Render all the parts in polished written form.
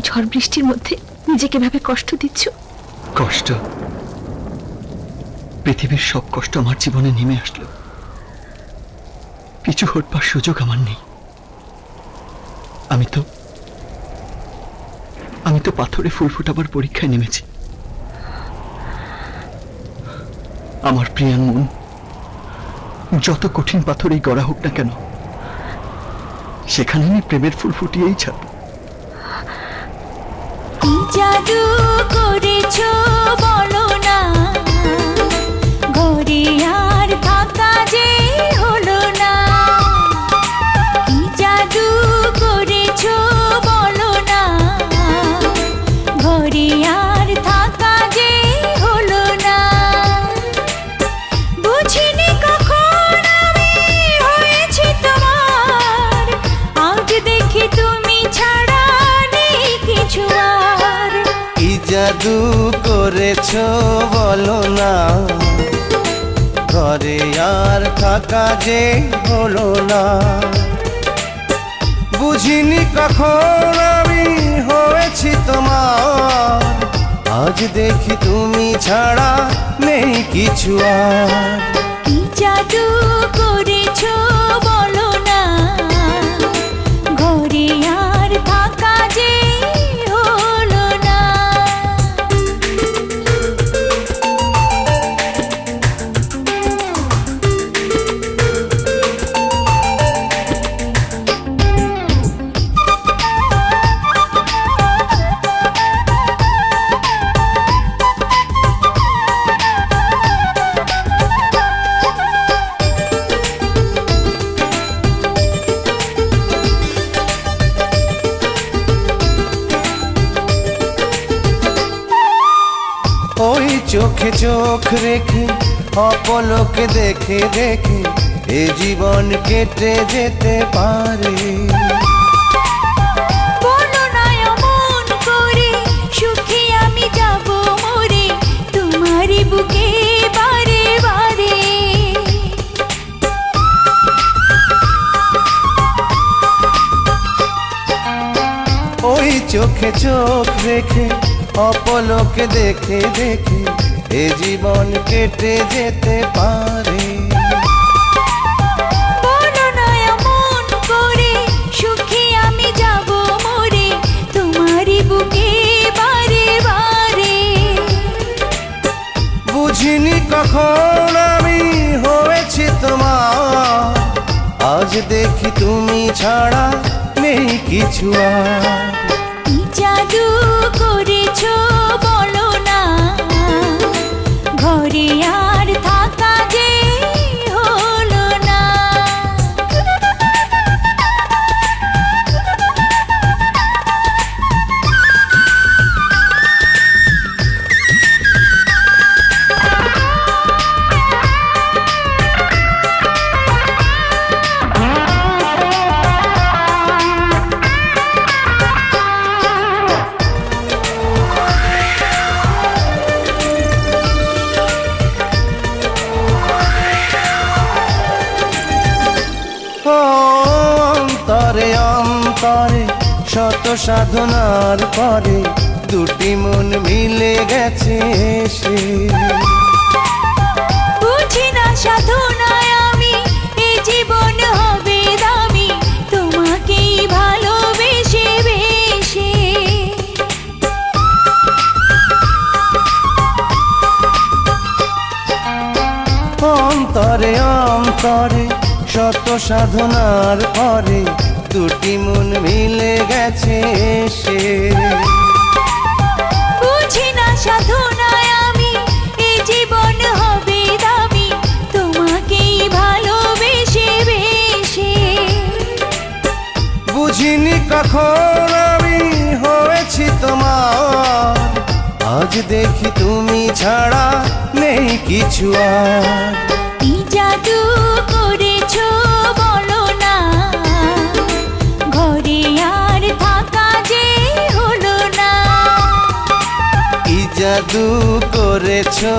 ঝড় বৃষ্টির মধ্যে নিজেকে ভাবে কষ্ট দিচ্ছ? কষ্ট? পৃথিবীর সব কষ্ট আমার জীবনে নেমে আসলো, কিছু হটবার সুযোগ আমার নেই। আমি তো পাথরে ফুল ফোটাবার পরীক্ষায় নেমেছি। আমার প্রিয়ার মন যত কঠিন পাথরেই গড়া হোক না কেন, সেখানে আমি প্রেমের ফুল ফুটিয়েই ছাড়ব। কি জাদু করেছো বলো না, ঘরে আর থাকা যে হলো না। কি জাদু করেছো বলো না, ঘরে আর থাকা যে হলো না। বুঝিনি কখন আমি হয়েছি তোমার, আজ দেখি তুমি ছাড়া নেই কিছু আর। কি জাদু করেছো বলো না, ঘরে আর থাকা যে হলো না। বুঝিনি কখন আমি হয়েছি তোমার, আজ দেখি তুমি ছাড়া নেই কিছু আর। কি জাদু করেছো বলো না, ঘরে আর থাকা যে হলো না। ওই চোখে চোখ রেখে অপলকে দেখে দেখে এ জীবন কেটে যেতে পারে। বলো না অমন করে, সুখে আমি যাব মরে তোমারই বুকে বারে বারে। ওই চোখে চোখ রেখে অপলকে দেখে দেখে এ জীবন কেটে যেতে পারে। বলো না এমন করে, সুখে আমি যাব মরে তোমারই বুকে বারে বারে। বুঝিনি কখন আমি হয়েছি তোমার, আজ দেখি তুমি ছাড়া নেই কিছু আর। কি জাদু করেছো বলো না, ঘরে আর থাকা যে হলো না। অন্তরে অন্তরে শত সাধনার পরে দুটি মন মিলে গেছে সে। বুঝি না সাধনায় আমি এ জীবন হবে দামি, তোমাকেই ভালোবেসে বেশে। অন্তরে অন্তরে শত সাধনার পরে দুটি মন মিলে গেছে সে। বুঝি না সাধনায় আমি এ জীবন হবে দামি, তোমাকেই ভালোবেসে বেশে। বুঝিনি কখন আমি হয়েছি তোমার, আজ দেখি তুমি ছাড়া নেই কিছু আর। কি জাদু করেছো বলো না, ঘরে আর থাকা যে হলো না। কি জাদু করেছো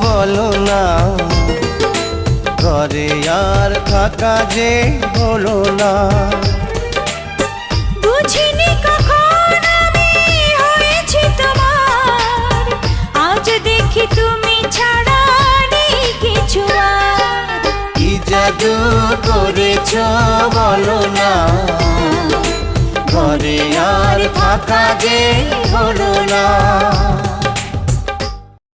বলো না, ঘরে আর থাকা যে হলো না। বুঝিনি কখন আমি সখী তুমি ছাড়া নেই কিছু আর। কি জাদু করেছ বলো না, ঘরে আর থাকা যে হলো না।